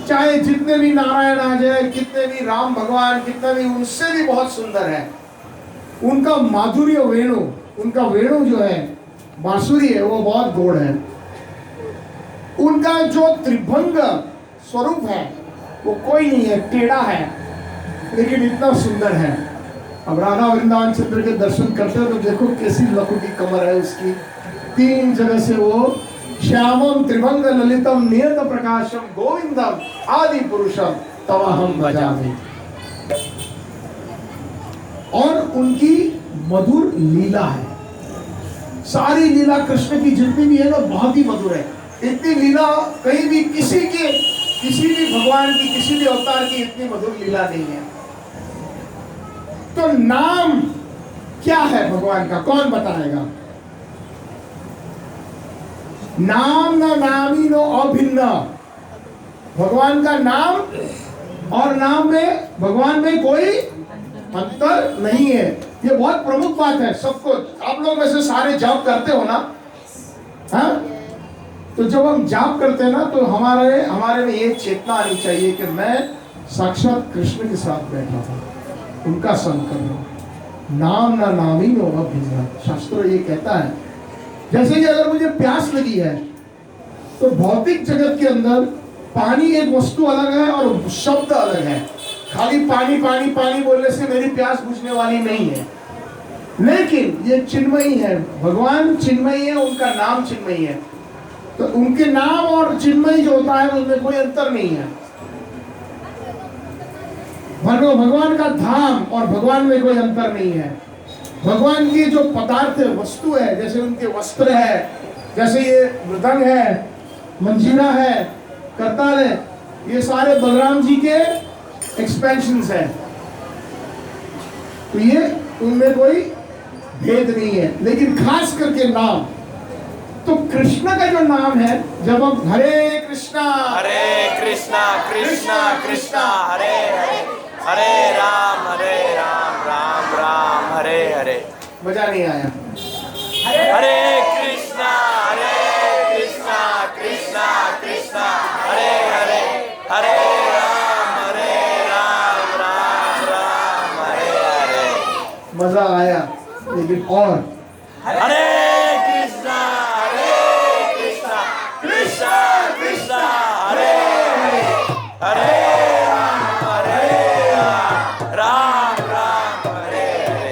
चाहे जितने भी नारायण आ जाए, कितने भी राम भगवान, कितने भी, उनसे भी बहुत सुंदर है। उनका माधुर्य वेणु, उनका वेणु जो है, बांसुरी है, वो बहुत गोड है। उनका जो त्रिभंग स्वरूप है वो कोई नहीं है, टेढ़ा है, लेकिन इतना सुंदर है। अब राधा वृंदावन चंद्र के दर्शन करते हो तो देखो कैसी लकुटी कमर है उसकी। 3 जगह से वो श्यामम त्रिभंग ललितम नियत प्रकाशम गोविंदम आदि पुरुषम तवाहम भजामि। और उनकी मधुर लीला है, सारी लीला कृष्ण की जितनी भी है ना बहुत ही मधुर है। इतनी लीला कहीं भी किसी भी भगवान की, किसी भी अवतार की इतनी मधुर लीला नहीं है। तो नाम क्या है भगवान का, कौन बताएगा? नाम न नामी नो अभिन्न। भगवान का नाम और नाम में, भगवान में कोई अंतर नहीं है। ये बहुत प्रमुख बात है सबको। आप लोग में से सारे जाप करते हो ना? हाँ, तो जब हम जाप करते हैं ना तो हमारे में ये चेतना आनी चाहिए कि मैं साक्षात कृष्ण के साथ बैठा हूँ, उनका संग कर रहा हूँ। नाम ना नामी नो अभिन्न, शास्त्र ये कहता है। जैसे कि अगर मुझे प्यास लगी है तो भौतिक जगत के अंदर पानी एक वस्तु अलग है और शब्द अलग है। खाली पानी पानी पानी बोलने से मेरी प्यास बुझने वाली नहीं है, लेकिन ये चिन्मयी है। भगवान चिन्मयी है, उनका नाम चिन्मयी है। तो उनके नाम और चिन्मयी जो होता है उसमें कोई अंतर नहीं है। भगवान का धाम और भगवान में कोई अंतर नहीं है। भगवान की जो पदार्थ है, वस्तु है, जैसे उनके वस्त्र है, जैसे ये मृदंग है, मंजीरा है, करताल है, ये सारे बलराम जी के एक्सपेंशंस है। तो ये उनमें कोई भेद नहीं है। लेकिन खास करके नाम, तो कृष्ण का जो नाम है, जब हम हरे कृष्णा कृष्णा कृष्णा हरे हरे, हरे राम राम राम हरे हरे। मजा नहीं आया? हरे कृष्णा कृष्णा कृष्णा हरे हरे, हरे राम राम राम हरे हरे। मजा आया, लेकिन और हरे कृष्णा कृष्णा कृष्णा हरे हरे, हरे राम हरे हरे।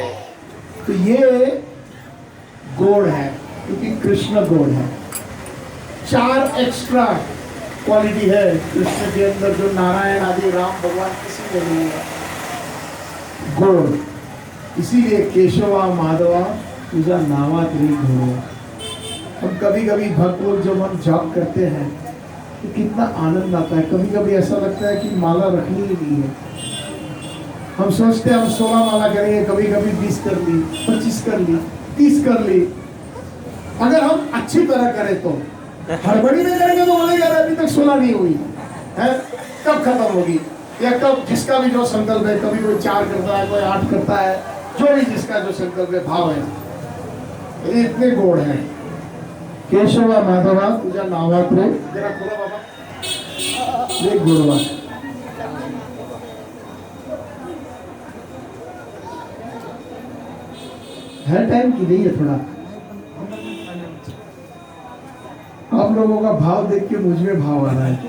तो ये गोड़ है, क्योंकि कृष्ण गोड़ है। 4 एक्स्ट्रा क्वालिटी है कृष्ण के अंदर जो नारायण आदि राम भगवान किसी में नहीं है। गोड़, इसीलिए केशवा माधवा तुझा नावा तेरी घोड़ा। हम कभी कभी भक्त लोग जब हम जाप करते हैं तो कितना आनंद आता है। कभी कभी ऐसा लगता है कि माला रखनी ही नहीं है। हम सोचते हैं हम 16 माला करेंगे, कभी कभी 20 कर ली, 25 कर ली, 30 कर ली। अगर हम अच्छी तरह करें तो, हड़बड़ी में करेंगे तो बोलेगा अभी तक 16 नहीं हुई है, कब खत्म होगी, या कब जिसका भी जो संकल्प है, कभी कोई 4 करता है, कोई 8 करता है, जो भी जिसका जो संकल्प है, भाव है। ये इतने गोड़ हैं। केशवा माधवा तुझा नावा प्रेम, जरा खोला बाबा, ये गोड़वा। हर टाइम की नहीं है, थोड़ा आप लोगों का भाव देख के मुझ में भाव आ रहा है।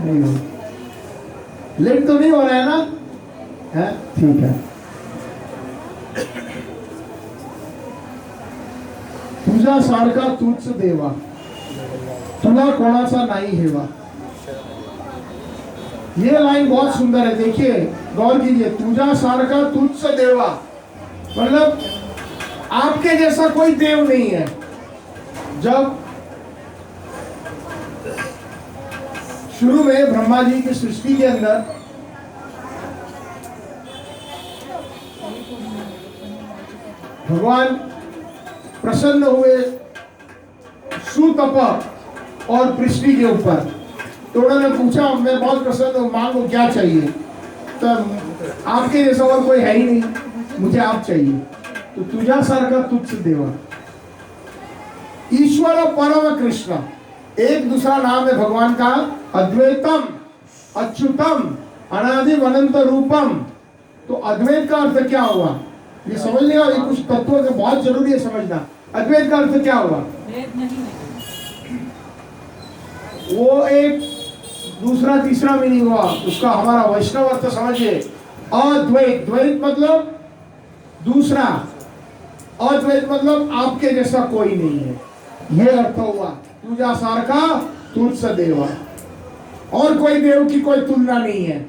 नहीं हो, लेट तो नहीं हो रहा है ना? है ठीक है। तुझा सारखा तूच देवा, तुला कोणाचा नाही हेवा। ये लाइन बहुत सुंदर है, देखिए गौर कीजिए। तुझा सारखा तुझ देवा मतलब आपके जैसा कोई देव नहीं है। जब शुरू में ब्रह्मा जी की सृष्टि के अंदर भगवान प्रसन्न हुए सुतप और पृथ्वी के ऊपर, तो उन्होंने पूछा मैं बहुत प्रसन्न हूँ, मांगो क्या चाहिए। तो आपके जैसा और कोई है ही नहीं, मुझे आप चाहिए। तो तुझा सारखा तुझ देवा। ईश्वर परम कृष्ण, एक दूसरा नाम है भगवान का अद्वैतम, अच्युतम, अनादिम अनंत रूपम। तो अद्वैत का अर्थ क्या हुआ ये समझने का, ये कुछ तत्वों के बहुत जरूरी है समझना। अद्वैत का अर्थ क्या हुआ? वो एक दूसरा तीसरा मीनिंग हुआ उसका, हमारा वैष्णव अर्थ समझिए। अद्वैत, द्वैत मतलब दूसरा, अद्वैत मतलब आपके जैसा कोई नहीं है, यह अर्थ हुआ। तुझा सारखा तुझ देवा, और कोई देव की कोई तुलना नहीं है।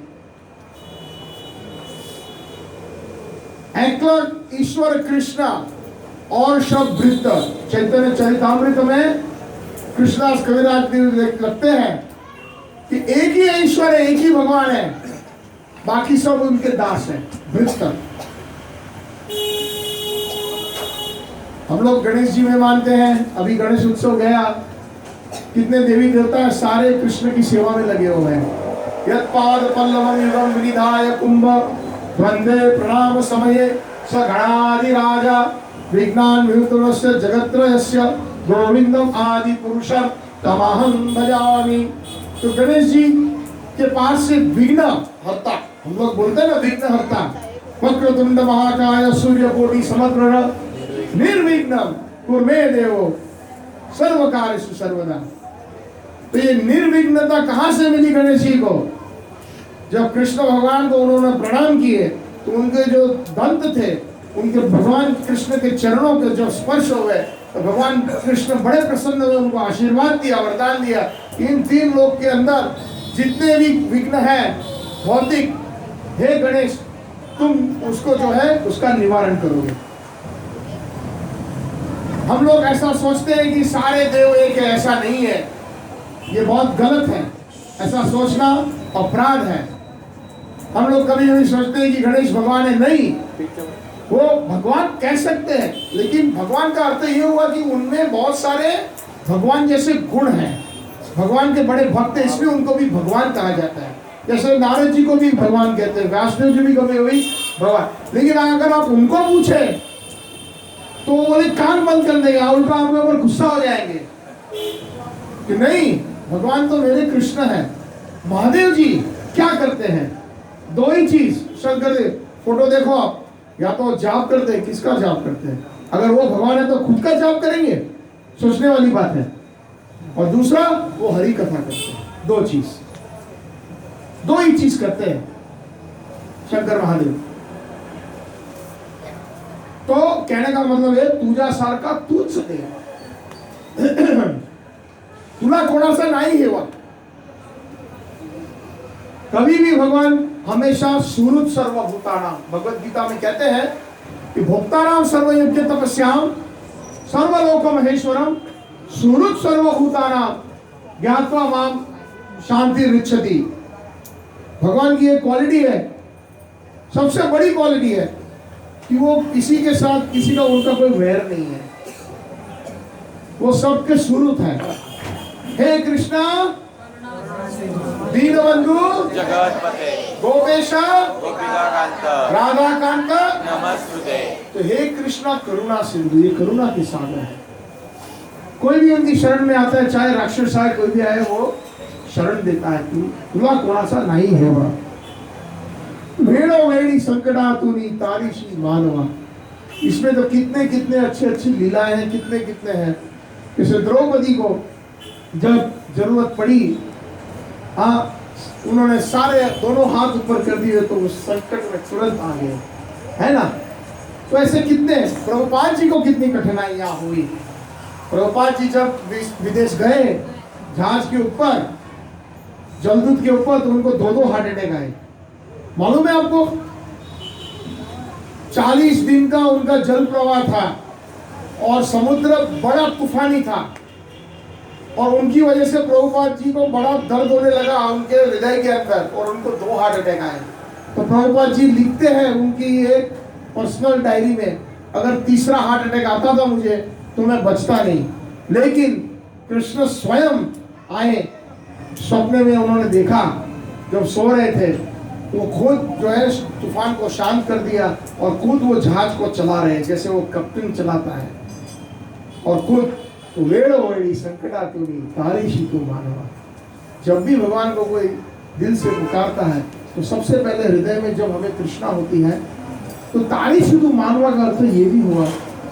एकल ईश्वर कृष्ण और सब वृत्त, चैतन्य चरितामृत में कृष्णदास कविराज लगते हैं कि एक ही ईश्वर है, एक ही भगवान है, बाकी सब उनके दास हैं, वृत्त। हम लोग गणेश जी में मानते हैं, अभी गणेश उत्सव गया, कितने देवी देवता है सारे कृष्ण की सेवा में लगे हुए हैं। यत्पाद पल्लवम युगम विनिधाय कुंभ वंदे प्रणाम समये स गणादि राजा विज्ञान विहुतस्य जगत्रयस्य गोविंदम आदि पुरुषम तमहं भजामि। तो गणेश जी के पास से विघ्न हरता, हम लोग बोलते हैं ना विघ्न हरता, वक्रतुंड महाकाय सूर्यकोटि समप्रभ निर्विघ्नं कुर्मे देवो सर्व कार्येषु सर्वदा। तो ये निर्विघ्नता कहां से मिली गणेश जी को? जब कृष्ण भगवान को उन्होंने प्रणाम किए तो उनके जो दंत थे, उनके भगवान कृष्ण के चरणों के जो स्पर्श हो गए, तो भगवान कृष्ण बड़े प्रसन्न हुए, उनको आशीर्वाद दिया, वरदान दिया। इन तीन लोक के अंदर जितने भी विघ्न है भौतिक, हे गणेश तुम उसको जो है उसका निवारण करोगे। हम लोग ऐसा सोचते हैं कि सारे देव एक है, ऐसा नहीं है, ये बहुत गलत है, ऐसा सोचना अपराध है। हम लोग कभी कभी सोचते हैं कि गणेश भगवान है, नहीं, वो भगवान कह सकते हैं, लेकिन भगवान का अर्थ ये हुआ कि उनमें बहुत सारे भगवान जैसे गुण हैं, भगवान के बड़े भक्त हैं, इसलिए उनको भी भगवान कहा जाता है। जैसे नारद जी को भी भगवान कहते हैं, व्यासदेव जी भी कभी कभी भगवान। लेकिन अगर आप उनको पूछे तो वो बोले कान बंद कर देंगे, उल्टा आपके ऊपर गुस्सा हो जाएंगे कि नहीं, भगवान तो मेरे कृष्ण है। महादेव जी क्या करते हैं? दो ही चीज शंकर देव, फोटो देखो आप, या तो जाप करते हैं, किसका जाप करते हैं? अगर वो भगवान है तो खुद का जाप करेंगे, सोचने वाली बात है। और दूसरा वो हरि कथा करते हैं। दो चीज, दो ही चीज करते हैं शंकर महादेव। तो कहने का मतलब है तुझा सारखा तुझ देवा, तुला कोणाचा नाही हेवा। कभी भी भगवान हमेशा सुहृद सर्वभूतानां, भगवत गीता में कहते हैं कि भोक्तानां सर्वयज्ञ तपस्याम सर्वलोक महेश्वरम सुहृद सर्वभूतानां ज्ञात्वा माम शांति रिच्छति। भगवान की एक क्वालिटी है, सबसे बड़ी क्वालिटी है कि वो किसी के साथ, किसी का उनका कोई वैर नहीं है, वो सबके सुहृद है। हे कृष्णा दीनबंधु जगतपते गोपेशा गोपिकाकांत राधाकांत नमस्तुते। तो हे कृष्णा करुणा सिंधु, ये करुणा के सागर है। कोई भी उनकी शरण में आता है, चाहे राक्षस आए कोई भी आए, वो शरण देता है। तुला कोणाचा नाही हेवा, वेणो वेणी संकटा तूनी तारीशी मानवा। इसमें तो कितने कितने अच्छे अच्छी लीलाएं हैं, कितने कितने हैं। जैसे द्रौपदी को जब जरूरत पड़ी, हाँ, उन्होंने सारे दोनों हाथ ऊपर कर दिए तो उस संकट में तुरंत आ गए, है ना। तो ऐसे कितने, प्रभुपाद जी को कितनी कठिनाइयां हुई, प्रभुपाद जी जब विदेश गए जहाज के ऊपर, जलदूत के ऊपर, तो उनको 2 हार्ट अटैक आए। मालूम है आपको, 40 दिन का उनका जल प्रवाह था और समुद्र बड़ा तूफानी था, और उनकी वजह से प्रभुपाद जी को बड़ा दर्द होने लगा उनके हृदय के अंदर, और उनको 2 हार्ट अटैक आए। तो प्रभुपाद जी लिखते हैं उनकी एक पर्सनल डायरी में, अगर तीसरा हार्ट अटैक आता था मुझे तो मैं बचता नहीं, लेकिन कृष्ण स्वयं आए, सपने में उन्होंने देखा, जब सो रहे थे वो खुद जो है तूफान को शांत कर दिया और खुद वो जहाज को चला रहे हैं जैसे वो कैप्टन चलाता है, और खुद वेड़ो वेड़ी संकटा तुनी तारीशी तू मानवा। जब भी भगवान को कोई दिल से पुकारता है तो सबसे पहले हृदय में जब हमें तृष्णा होती है तो तारीशी तू मानवा का अर्थ ये भी हुआ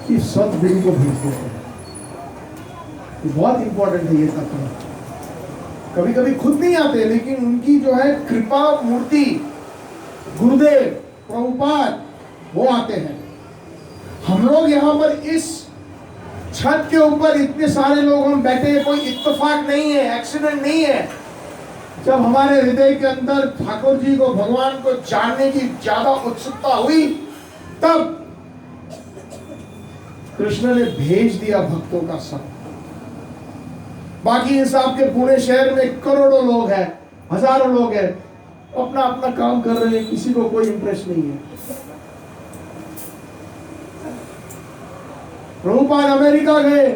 कि सद्गुरु को भेजते हैं। तो बहुत इंपॉर्टेंट है ये तत्व। कभी कभी खुद नहीं आते, लेकिन उनकी जो है कृपा मूर्ति गुरुदेव प्रभुपाद वो आते हैं। हम लोग यहाँ पर इस छत के ऊपर इतने सारे लोग हम बैठे हैं, कोई इत्तेफाक नहीं है, एक्सीडेंट नहीं है। जब हमारे हृदय के अंदर ठाकुर जी को, भगवान को जानने की ज्यादा उत्सुकता हुई, तब कृष्ण ने भेज दिया भक्तों का संग। बाकी इस आपके पुणे शहर में करोड़ों लोग हैं, हजारों लोग हैं, अपना अपना काम कर रहे हैं, किसी को कोई इंटरेस्ट नहीं है। प्रभुपाद अमेरिका गए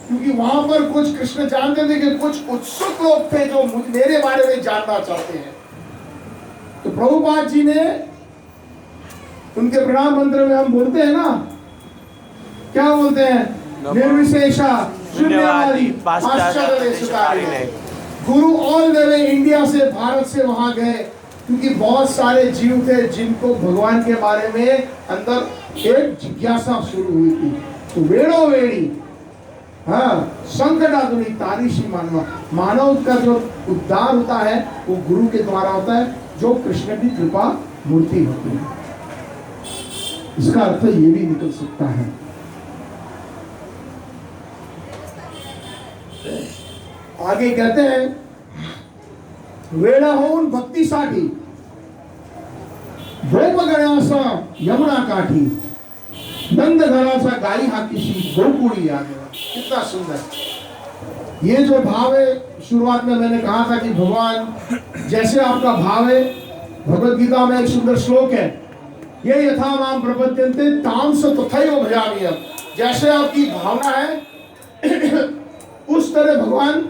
क्योंकि वहां पर कुछ कृष्ण जानते थे कि कुछ उत्सुक लोग थे जो मेरे बारे में जानना चाहते हैं। तो प्रभुपाद जी ने, उनके प्रणाम मंत्र में हम बोलते हैं ना, क्या बोलते हैं? निर्विशेषा शून्यवादी पाश्चात्य सुधारी। गुरु ऑल द वे इंडिया से, भारत से वहां गए क्योंकि बहुत सारे जीव थे जिनको भगवान के बारे में अंदर एक जिज्ञासा शुरू हुई थी। तो वेड़ो वेड़ी, हाँ, संकटातुनी तारीशी मानवा। मानव का जो उद्धार होता है वो गुरु के द्वारा होता है, जो कृष्ण की कृपा मूर्ति होती है। इसका अर्थ ये भी निकल सकता है। आगे कहते हैं, वेड़ा होऊन भक्तीसाठी गोपगणाचा यमुना काठी, नंद घराचा गाई हाकीशी गोकुळी आगवा। कितना सुंदर ये जो भाव है। शुरुआत में मैंने कहा था कि भगवान जैसे आपका भाव है, भगवद गीता में एक सुंदर श्लोक है, ये यथा माम प्रपद्यन्ते ताम स तथैव भजाम्यहम्। जैसे आपकी भावना है उस तरह भगवान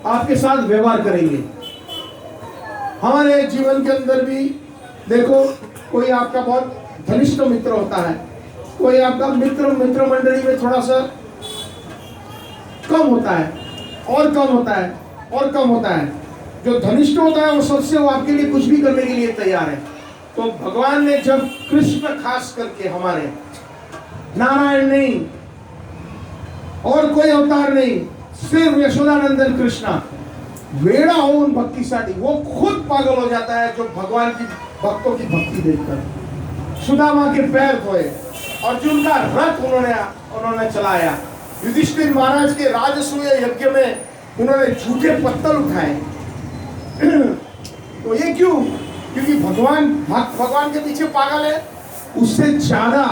आपके साथ व्यवहार करेंगे। हमारे जीवन के अंदर भी देखो, कोई आपका बहुत घनिष्ठ मित्र होता है, कोई आपका मित्र मंडली में थोड़ा सा कम होता है, और कम होता है, और कम होता है। जो घनिष्ठ होता है वो सबसे, वो आपके लिए कुछ भी करने के लिए तैयार है। तो भगवान ने जब कृष्ण खास करके हमारे, नारायण नहीं और कोई अवतार नहीं, सिर्फ यशोदानंदन कृष्णा, वेड़ा हो उन भक्तिसाठी, वो खुद पागल हो जाता है जो भगवान की भक्तों की भक्ति देखकर। सुदामा के पैर धोए, अर्जुन का रथ उन्होंने चलाया, युधिष्ठिर महाराज के राजसूय यज्ञ में उन्होंने झूठे पत्थर उठाए। तो ये क्यों? क्योंकि भगवान के पीछे पागल है, उससे ज्यादा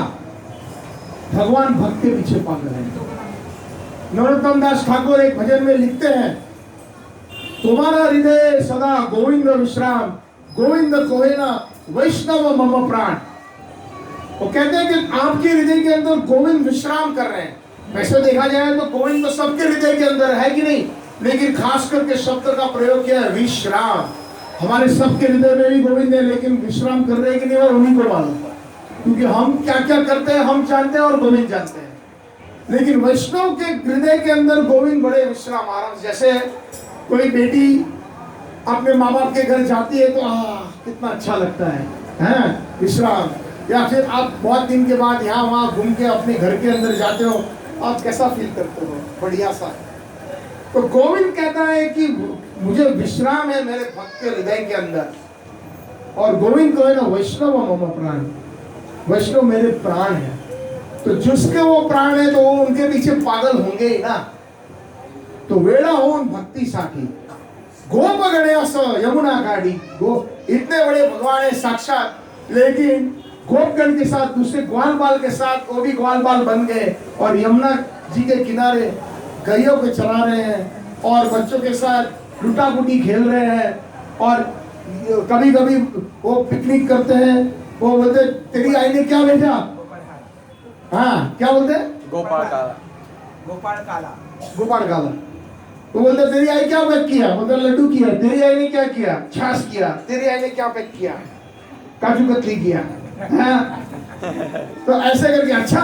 भगवान भक्त के पीछे पागल है। नरोत्तम दास ठाकुर एक भजन में लिखते हैं, तुम्हारा हृदय सदा गोविंद विश्राम, गोविंद कोहेना वैष्णव मम प्राण। वो कहते हैं कि आपके हृदय के अंदर गोविंद विश्राम कर रहे हैं। वैसे देखा जाए तो गोविंद तो सबके हृदय के अंदर है कि नहीं, लेकिन खास करके शब्द का प्रयोग किया है विश्राम। हमारे सबके हृदय में भी गोविंद है, लेकिन विश्राम कर रहे हैं कि नहीं और उन्हीं को मालूम, क्योंकि हम क्या क्या करते हैं हम जानते हैं और गोविंद जानते हैं। लेकिन वैष्णव के हृदय के अंदर गोविंद बड़े विश्राम आराम। जैसे कोई बेटी अपने माँ बाप के घर जाती है तो कितना अच्छा लगता है विश्राम। या फिर आप बहुत दिन के बाद यहाँ वहाँ घूम के अपने घर के अंदर जाते हो, आप कैसा फील करते हो? बढ़िया सा। तो गोविंद कहता है कि मुझे विश्राम है मेरे भक्त के हृदय के अंदर। और गोविंद को है ना, वैष्णव मम प्राण, वैष्णव मेरे प्राण है। तो जिसके वो प्राण है तो वो उनके पीछे पागल होंगे ही ना। तो वेड़ा हो भक्ति साथी गोप गणेश यमुना गाड़ी गो, इतने बड़े भगवान है साक्षात, लेकिन गोपगण के साथ दूसरे ग्वाल बाल के साथ वो भी ग्वाल बाल बन गए और यमुना जी के किनारे गैयों को चरा रहे हैं और बच्चों के साथ लुटापुटी खेल रहे हैं। और कभी कभी वो पिकनिक करते हैं, वो बोलते तेरी आई ने क्या भेजा, हाँ क्या बोलते हैं, गोपाल काला। गोपाल काला। वो बोलते तेरी आई क्या पैक किया, बोलते लड्डू किया। तेरी आई ने क्या किया, छाछ किया। तेरी आई ने क्या पैक किया, काजू कतली किया। हाँ? तो ऐसे करके अच्छा,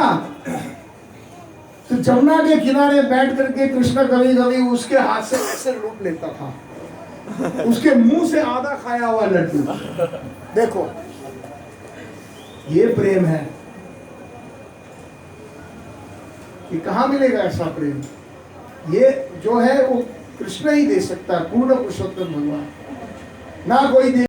तो जमुना के किनारे बैठ करके कृष्ण कभी कभी उसके हाथ से ऐसे लूट लेता था, उसके मुंह से आधा खाया हुआ लड्डू। देखो ये प्रेम है, ये कहाँ मिलेगा ऐसा प्रेम। ये जो है वो कृष्ण ही दे सकता है, पूर्ण पुरुषोत्तम भगवान, ना कोई दे